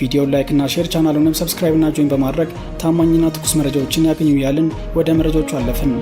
ቪዲዮ ላይክ እና ሼር ቻናሉንም ሰብስክራይብ እና ጆይን በማድረግ ታማኝና ትኩስ መረጃዎችን ያገኙ ያልን ወደ መረጃዎቹ አለፍን።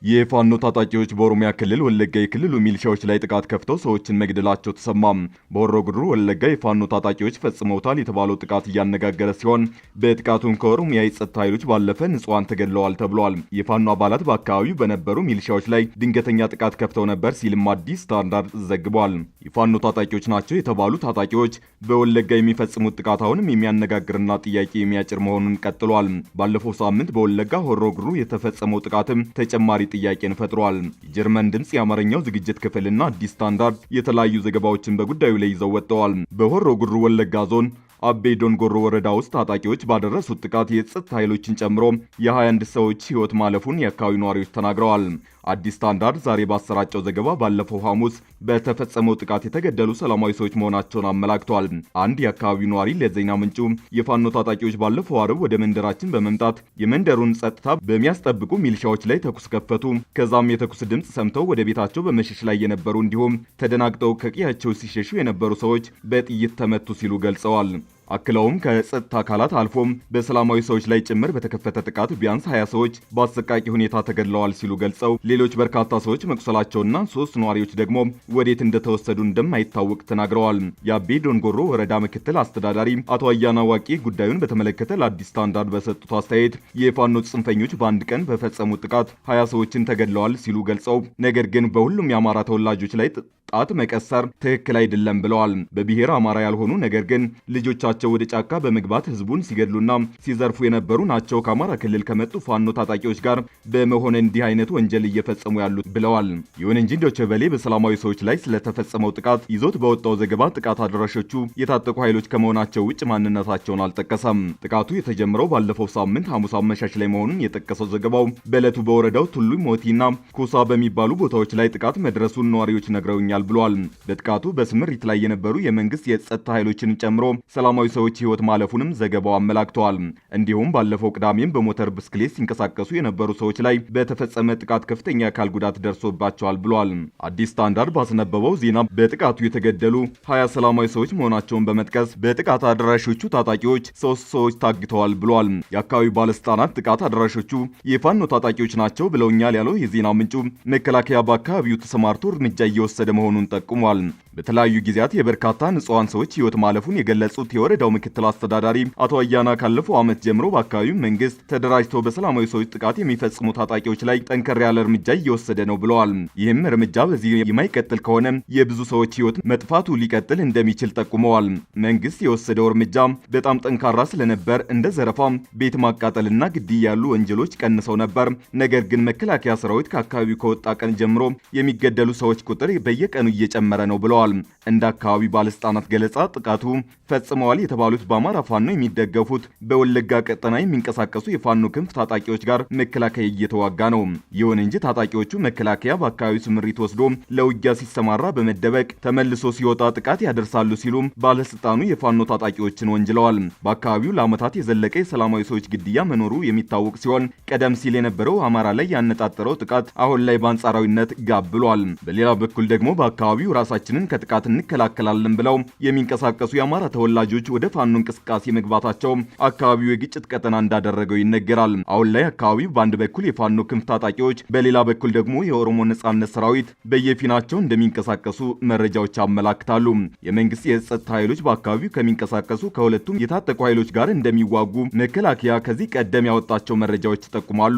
የፋኖ ታጣቂዎች በኦሮሚያ ክልል ወለጋ የክልሉ ሚሊሻዎች ላይ ጥቃት ከፍተው ሰዎችን መግደላቸው ተሰማ። በሆሮ ጉዱሩ ወለጋ የፋኖ ታጣቂዎች ፈጽመውታል የተባለው ጥቃት እያነጋገረ ሲሆን በጥቃቱም ከኦሮሚያ የጸጥታ ኃይሎች ባለፈ ንጹሃን ተገድለዋል ተብሏል። የፋኖ አባላት በአካባቢው በነበሩ ሚሊሻዎች ላይ ድንገተኛ ጥቃት ከፍተው ነበር ሲልም አዲስ ስታንዳርድ ዘግቧል። የፋኖ ታጣቂዎች ናቸው የተባሉ ታጣቂዎች በወለጋ የሚፈጽሙት ጥቃት አሁንም የሚያነጋግርና ጥያቄ የሚያጭር መሆኑን ቀጥሏል። ባለፈው ሳምንት በወለጋ ሆሮ ጉዱሩ የተፈጸመው ጥቃትም ተጨማሪ ጥያቄን ፈጥሯል። የጀርመን ድምጽ የአማርኛው ዝግጅት ክፍልና አዲስ ስታንዳርድ የተለያዩ ዘገባዎችን በጉዳዩ ላይ ይዘው ወጥተዋል። በሆሮ ጉዱሩ ወለጋ ዞን አቤ ዶንጎሮ ወረዳ ውስጥ ታጣቂዎች ባደረሱት ጥቃት የጸጥታ ኃይሎችን ጨምሮ የ21 ሰዎች ሕይወት ማለፉን የአካባቢው ነዋሪዎች ተናግረዋል። አዲስ ስታንዳርድ ዛሬ ባሰራጨው ዘገባ ባለፈው ሐሙስ በተፈጸመው ጥቃት የተገደሉ ሰላማዊ ሰዎች መሆናቸውን አመላክቷል። አንድ የአካባቢው ነዋሪ ለዜና ምንጩ የፋኖ ታጣቂዎች ባለፈው አርብ ወደ መንደራችን በመምጣት የመንደሩን ጸጥታ በሚያስጠብቁ ሚሊሻዎች ላይ ተኩስ ከፈቱ። ከዛም የተኩስ ድምፅ ሰምተው ወደ ቤታቸው በመሸሽ ላይ የነበሩ እንዲሁም ተደናግጠው ከቀያቸው ሲሸሹ የነበሩ ሰዎች በጥይት ተመቱ ሲሉ ገልጸዋል። አክለውም ከጸጥታ አካላት አልፎም በሰላማዊ ሰዎች ላይ ጭምር በተከፈተ ጥቃት ቢያንስ 20 ሰዎች በአሰቃቂ ሁኔታ ተገድለዋል ሲሉ ገልጸው ሌሎች በርካታ ሰዎች መቁሰላቸውና 3 ነዋሪዎች ደግሞ ወዴት እንደተወሰዱ እንደማይታወቅ ተናግረዋል። የአቤ ዶንጎሮ ወረዳ ምክትል አስተዳዳሪ አቶ አያና ዋቂ ጉዳዩን በተመለከተ ለአዲስ ስታንዳርድ በሰጡት አስተያየት የፋኖ ጽንፈኞች በአንድ ቀን በፈጸሙት ጥቃት 20 ሰዎችን ተገድለዋል ሲሉ ገልጸው ነገር ግን በሁሉም የአማራ ተወላጆች ላይ ጣት መቀሰር ትክክል አይደለም ብለዋል። በብሔር አማራ ያልሆኑ ነገር ግን ልጆቻቸው ወደ ጫካ በመግባት ህዝቡን ሲገድሉና ሲዘርፉ የነበሩ ናቸው ከአማራ ክልል ከመጡ ፋኖ ታጣቂዎች ጋር በመሆን እንዲህ አይነት ወንጀል እየፈጸሙ ያሉት ብለዋል። ይሁን እንጂ ዶቼ ቬለ በሰላማዊ ሰዎች ላይ ስለተፈጸመው ጥቃት ይዞት በወጣው ዘገባ ጥቃት አድራሾቹ የታጠቁ ኃይሎች ከመሆናቸው ውጭ ማንነታቸውን አልጠቀሰም። ጥቃቱ የተጀመረው ባለፈው ሳምንት ሐሙስ አመሻሽ ላይ መሆኑን የጠቀሰው ዘገባው በዕለቱ በወረዳው ቱሉ ሞቲና ኮሳ በሚባሉ ቦታዎች ላይ ጥቃት መድረሱን ነዋሪዎች ነግረውኛል ብሏል። በጥቃቱ በስምሪት ላይ የነበሩ የመንግስት የጸጥታ ኃይሎችን ጨምሮ ሰላማዊ ሰዎች ህይወት ማለፉንም ዘገባው አመላክተዋል። እንዲሁም ባለፈው ቅዳሜም በሞተር ብስክሌት ሲንቀሳቀሱ የነበሩ ሰዎች ላይ በተፈጸመ ጥቃት ከፍተኛ የአካል ጉዳት ደርሶባቸዋል ብሏል። አዲስ ስታንዳርድ ባስነበበው ዜና በጥቃቱ የተገደሉ 20 ሰላማዊ ሰዎች መሆናቸውን በመጥቀስ በጥቃት አድራሾቹ ታጣቂዎች 3 ሰዎች ታግተዋል ብሏል። የአካባቢው ባለስልጣናት ጥቃት አድራሾቹ የፋኖ ታጣቂዎች ናቸው ብለውኛል ያለው የዜና ምንጩ መከላከያ በአካባቢው ተሰማርቶ እርምጃ እየወሰደ መሆኑን ጠቁሟል። በተለያዩ ጊዜያት የበርካታ ንጹሃን ሰዎች ህይወት ማለፉን የገለጹት የወረዳው ምክትል አስተዳዳሪ አቶ አያና ካለፈው ዓመት ጀምሮ በአካባቢው መንግስት ተደራጅተው በሰላማዊ ሰዎች ጥቃት የሚፈጽሙ ታጣቂዎች ላይ ጠንከር ያለ እርምጃ እየወሰደ ነው ብለዋል። ይህም እርምጃ በዚህ የማይቀጥል ከሆነ የብዙ ሰዎች ህይወት መጥፋቱ ሊቀጥል እንደሚችል ጠቁመዋል። መንግስት የወሰደው እርምጃ በጣም ጠንካራ ስለነበር እንደ ዘረፋ፣ ቤት ማቃጠልና ግድያ ያሉ ወንጀሎች ቀንሰው ነበር። ነገር ግን መከላከያ ሰራዊት ከአካባቢው ከወጣ ቀን ጀምሮ የሚገደሉ ሰዎች ቁጥር በየቀኑ እየጨመረ ነው ብለዋል። እንደ አካባቢ ባለስልጣናት ገለጻ ጥቃቱ ፈጽመዋል የተባሉት በአማራ ፋኖ የሚደገፉት በወለጋ ቀጠና የሚንቀሳቀሱ የፋኖ ክንፍ ታጣቂዎች ጋር መከላከያ እየተዋጋ ነው። ይሁን እንጂ ታጣቂዎቹ መከላከያ በአካባቢው ስምሪት ወስዶ ለውጊያ ሲሰማራ በመደበቅ ተመልሶ ሲወጣ ጥቃት ያደርሳሉ ሲሉ ባለስልጣኑ የፋኖ ታጣቂዎችን ወንጅለዋል። በአካባቢው ለዓመታት የዘለቀ የሰላማዊ ሰዎች ግድያ መኖሩ የሚታወቅ ሲሆን ቀደም ሲል የነበረው አማራ ላይ ያነጣጠረው ጥቃት አሁን ላይ በአንጻራዊነት ጋብ ብሏል። በሌላ በኩል ደግሞ በአካባቢው ራሳችንን ከጥቃት እንከላከላለን ብለው የሚንቀሳቀሱ የአማራ ተወላጆች ወደ ፋኖ እንቅስቃሴ መግባታቸው አካባቢው የግጭት ቀጠና እንዳደረገው ይነገራል። አሁን ላይ አካባቢው በአንድ በኩል የፋኖ ክንፍ ታጣቂዎች፣ በሌላ በኩል ደግሞ የኦሮሞ ነጻነት ሰራዊት በየፊናቸው እንደሚንቀሳቀሱ መረጃዎች ያመላክታሉ። የመንግስት የጸጥታ ኃይሎች በአካባቢው ከሚንቀሳቀሱ ከሁለቱም የታጠቁ ኃይሎች ጋር እንደሚዋጉ መከላከያ ከዚህ ቀደም ያወጣቸው መረጃዎች ይጠቁማሉ።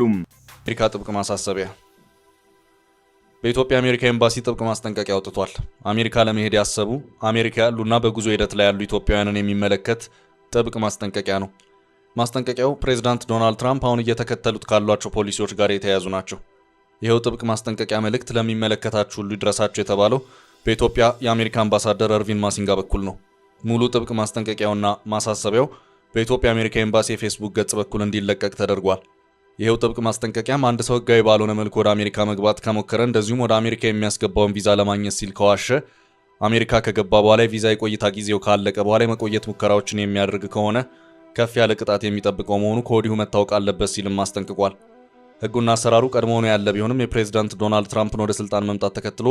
አሜሪካ ጥብቅ ማሳሰቢያ በኢትዮጵያ አሜሪካ ኤምባሲ ጥብቅ ማስጠንቀቂያ አውጥቷል። አሜሪካ ለመሄድ ያሰቡ አሜሪካ ያሉና በጉዞ ሂደት ላይ ያሉ ኢትዮጵያውያንን የሚመለከት ጥብቅ ማስጠንቀቂያ ነው። ማስጠንቀቂያው ፕሬዝዳንት ዶናልድ ትራምፕ አሁን እየተከተሉት ካሏቸው ፖሊሲዎች ጋር የተያያዙ ናቸው። ይኸው ጥብቅ ማስጠንቀቂያ መልእክት ለሚመለከታችሁ ሁሉ ይድረሳችሁ የተባለው በኢትዮጵያ የአሜሪካ አምባሳደር እርቪን ማሲንጋ በኩል ነው። ሙሉ ጥብቅ ማስጠንቀቂያውና ማሳሰቢያው በኢትዮጵያ አሜሪካ ኤምባሲ የፌስቡክ ገጽ በኩል እንዲለቀቅ ተደርጓል። ይሄው ጥብቅ ማስጠንቀቂያም አንድ ሰው ህጋዊ ባልሆነ መልኩ ወደ አሜሪካ መግባት ከሞከረ እንደዚሁም ወደ አሜሪካ የሚያስገባውን ቪዛ ለማግኘት ሲል ከዋሸ አሜሪካ ከገባ በኋላ የቪዛ የቆይታ ጊዜው ካለቀ በኋላ የመቆየት ሙከራዎችን የሚያደርግ ከሆነ ከፍ ያለ ቅጣት የሚጠብቀው መሆኑ ከወዲሁ መታወቅ አለበት ሲልም አስጠንቅቋል። ህጉና አሰራሩ ቀድሞውኑ ያለ ቢሆንም የፕሬዝዳንት ዶናልድ ትራምፕን ወደ ስልጣን መምጣት ተከትሎ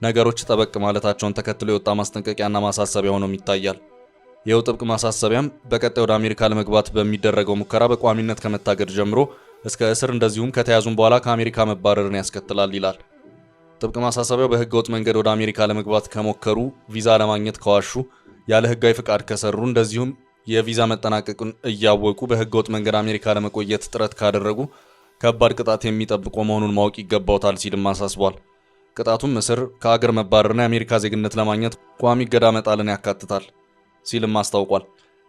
ነገሮች ጠበቅ ማለታቸውን ተከትሎ የወጣ ማስጠንቀቂያና ማሳሰቢያ ሆኖም ይታያል። ይኸው ጥብቅ ማሳሰቢያም በቀጣይ ወደ አሜሪካ ለመግባት በሚደረገው ሙከራ በቋሚነት ከመታገድ ጀምሮ እስከ እስር እንደዚሁም ከተያዙም በኋላ ከአሜሪካ መባረርን ያስከትላል ይላል። ጥብቅ ማሳሰቢያው በህገወጥ መንገድ ወደ አሜሪካ ለመግባት ከሞከሩ፣ ቪዛ ለማግኘት ከዋሹ፣ ያለ ህጋዊ ፍቃድ ከሰሩ እንደዚሁም የቪዛ መጠናቀቁን እያወቁ በህገወጥ መንገድ አሜሪካ ለመቆየት ጥረት ካደረጉ ከባድ ቅጣት የሚጠብቁ መሆኑን ማወቅ ይገባውታል ሲልም አሳስቧል። ቅጣቱም እስር፣ ከአገር መባረርና የአሜሪካ ዜግነት ለማግኘት ቋሚ እገዳ መጣልን ያካትታል ሲልም አስታውቋል።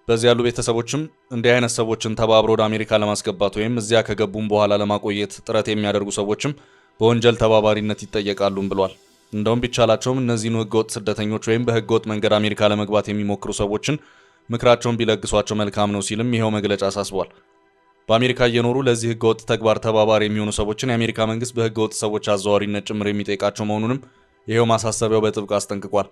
በዚህ ያሉ ቤተሰቦችም እንዲህ አይነት ሰዎችን ተባብሮ ወደ አሜሪካ ለማስገባት ወይም እዚያ ከገቡም በኋላ ለማቆየት ጥረት የሚያደርጉ ሰዎችም በወንጀል ተባባሪነት ይጠየቃሉም ብሏል። እንደውም ቢቻላቸውም እነዚህኑ ህገወጥ ስደተኞች ወይም በህገወጥ መንገድ አሜሪካ ለመግባት የሚሞክሩ ሰዎችን ምክራቸውን ቢለግሷቸው መልካም ነው ሲልም ይሄው መግለጫ አሳስቧል። በአሜሪካ እየኖሩ ለዚህ ህገወጥ ተግባር ተባባሪ የሚሆኑ ሰዎችን የአሜሪካ መንግስት በህገወጥ ሰዎች አዘዋዋሪነት ጭምር የሚጠይቃቸው መሆኑንም ይሄው ማሳሰቢያው በጥብቅ አስጠንቅቋል።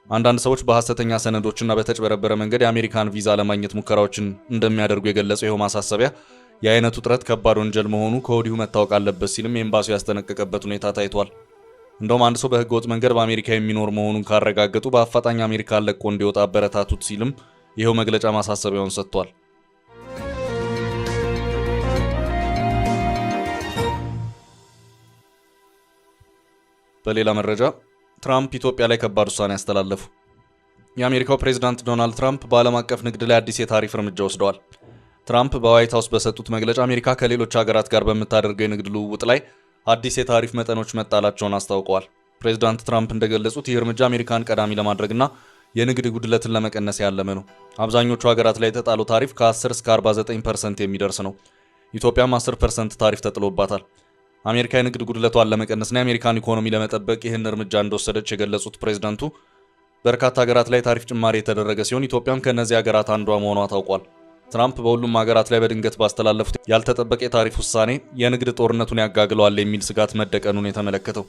አንዳንድ ሰዎች በሐሰተኛ ሰነዶችና በተጭበረበረ መንገድ የአሜሪካን ቪዛ ለማግኘት ሙከራዎችን እንደሚያደርጉ የገለጸው ይሄው ማሳሰቢያ የአይነቱ ጥረት ከባድ ወንጀል መሆኑ ከወዲሁ መታወቅ አለበት ሲልም ኤምባሲው ያስጠነቀቀበት ሁኔታ ታይቷል። እንደውም አንድ ሰው በህገወጥ መንገድ በአሜሪካ የሚኖር መሆኑን ካረጋገጡ በአፋጣኝ አሜሪካን ለቆ እንዲወጣ አበረታቱት ሲልም ይሄው መግለጫ ማሳሰቢያውን ሰጥቷል። በሌላ መረጃ ትራምፕ ኢትዮጵያ ላይ ከባድ ውሳኔ ያስተላለፉ። የአሜሪካው ፕሬዝዳንት ዶናልድ ትራምፕ በዓለም አቀፍ ንግድ ላይ አዲስ የታሪፍ እርምጃ ወስደዋል። ትራምፕ በዋይት ሃውስ በሰጡት መግለጫ አሜሪካ ከሌሎች ሀገራት ጋር በምታደርገው የንግድ ልውውጥ ላይ አዲስ የታሪፍ መጠኖች መጣላቸውን አስታውቀዋል። ፕሬዝዳንት ትራምፕ እንደገለጹት ይህ እርምጃ አሜሪካን ቀዳሚ ለማድረግና የንግድ ጉድለትን ለመቀነስ ያለመ ነው። አብዛኞቹ ሀገራት ላይ የተጣለው ታሪፍ ከ10 እስከ 49% የሚደርስ ነው። ኢትዮጵያም 10% ታሪፍ ተጥሎባታል። አሜሪካ የንግድ ጉድለቷን ለመቀነስና የአሜሪካን ኢኮኖሚ ለመጠበቅ ይህን እርምጃ እንደወሰደች የገለጹት ፕሬዝዳንቱ በርካታ ሀገራት ላይ ታሪፍ ጭማሪ የተደረገ ሲሆን ኢትዮጵያም ከእነዚህ ሀገራት አንዷ መሆኗ ታውቋል። ትራምፕ በሁሉም ሀገራት ላይ በድንገት ባስተላለፉት ያልተጠበቀ የታሪፍ ውሳኔ የንግድ ጦርነቱን ያጋግለዋል የሚል ስጋት መደቀኑን የተመለከተው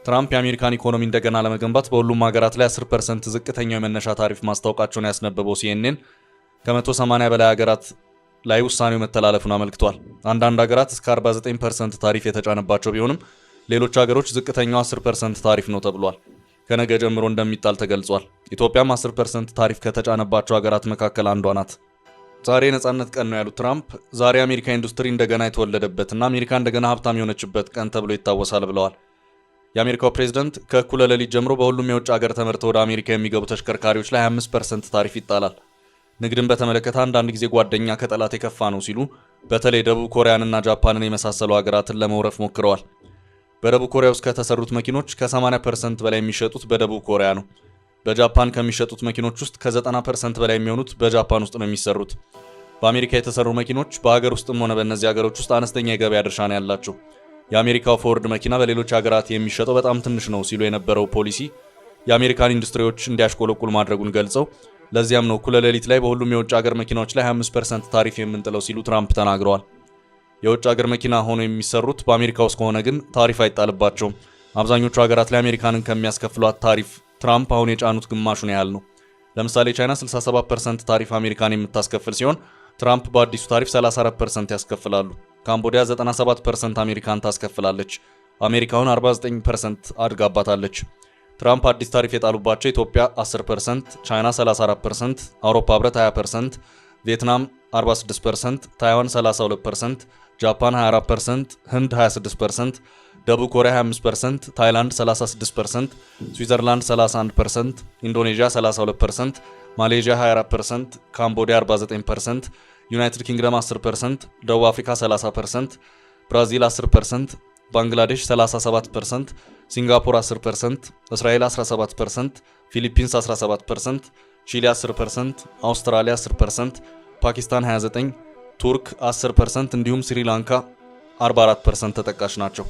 ትራምፕ የአሜሪካን ኢኮኖሚ እንደገና ለመገንባት በሁሉም ሀገራት ላይ 10% ዝቅተኛው የመነሻ ታሪፍ ማስታወቃቸውን ያስነበበው ሲኤንኤን ከ180 በላይ ሀገራት ላይ ውሳኔው መተላለፉን አመልክቷል። አንዳንድ ሀገራት እስከ 49% ታሪፍ የተጫነባቸው ቢሆንም ሌሎች ሀገሮች ዝቅተኛው 10% ታሪፍ ነው ተብሏል። ከነገ ጀምሮ እንደሚጣል ተገልጿል። ኢትዮጵያም 10% ታሪፍ ከተጫነባቸው ሀገራት መካከል አንዷ ናት። ዛሬ የነጻነት ቀን ነው ያሉት ትራምፕ ዛሬ የአሜሪካ ኢንዱስትሪ እንደገና የተወለደበትና አሜሪካ እንደገና ሀብታም የሆነችበት ቀን ተብሎ ይታወሳል ብለዋል። የአሜሪካው ፕሬዝዳንት ከእኩለ ሌሊት ጀምሮ በሁሉም የውጭ ሀገር ተመርተው ወደ አሜሪካ የሚገቡ ተሽከርካሪዎች ላይ 25% ታሪፍ ይጣላል። ንግድን በተመለከተ አንዳንድ ጊዜ ጓደኛ ከጠላት የከፋ ነው ሲሉ በተለይ ደቡብ ኮሪያንና ጃፓንን የመሳሰሉ ሀገራትን ለመውረፍ ሞክረዋል። በደቡብ ኮሪያ ውስጥ ከተሰሩት መኪኖች ከ80% በላይ የሚሸጡት በደቡብ ኮሪያ ነው። በጃፓን ከሚሸጡት መኪኖች ውስጥ ከ90% በላይ የሚሆኑት በጃፓን ውስጥ ነው የሚሰሩት። በአሜሪካ የተሰሩ መኪኖች በሀገር ውስጥም ሆነ በእነዚህ ሀገሮች ውስጥ አነስተኛ የገበያ ድርሻ ነው ያላቸው። የአሜሪካው ፎርድ መኪና በሌሎች ሀገራት የሚሸጠው በጣም ትንሽ ነው ሲሉ የነበረው ፖሊሲ የአሜሪካን ኢንዱስትሪዎች እንዲያሽቆለቁል ማድረጉን ገልጸው ለዚያም ነው እኩለ ሌሊት ላይ በሁሉም የውጭ ሀገር መኪናዎች ላይ 25% ታሪፍ የምንጥለው ሲሉ ትራምፕ ተናግረዋል። የውጭ ሀገር መኪና ሆኖ የሚሰሩት በአሜሪካ ውስጥ ከሆነ ግን ታሪፍ አይጣልባቸውም። አብዛኞቹ ሀገራት ላይ አሜሪካንን ከሚያስከፍሏት ታሪፍ ትራምፕ አሁን የጫኑት ግማሹን ያህል ነው። ለምሳሌ ቻይና 67% ታሪፍ አሜሪካን የምታስከፍል ሲሆን ትራምፕ በአዲሱ ታሪፍ 34% ያስከፍላሉ። ካምቦዲያ 97% አሜሪካን ታስከፍላለች። አሜሪካውን 49% አድጋባታለች። ትራምፕ አዲስ ታሪፍ የጣሉባቸው ኢትዮጵያ 10%፣ ቻይና 34%፣ አውሮፓ ህብረት 20%፣ ቪየትናም 46%፣ ታይዋን 32%፣ ጃፓን 24%፣ ህንድ 26%፣ ደቡብ ኮሪያ 25%፣ ታይላንድ 36%፣ ስዊዘርላንድ 31%፣ ኢንዶኔዥያ 32%፣ ማሌዥያ 24%፣ ካምቦዲያ 49%፣ ዩናይትድ ኪንግደም 10%፣ ደቡብ አፍሪካ 30%፣ ብራዚል 10%፣ ባንግላዴሽ 37%፣ ሲንጋፖር 10%፣ እስራኤል 17%፣ ፊሊፒንስ 17%፣ ቺሊ 10%፣ አውስትራሊያ 10%፣ ፓኪስታን 29%፣ ቱርክ 10% እንዲሁም ስሪላንካ 44% ተጠቃሽ ናቸው።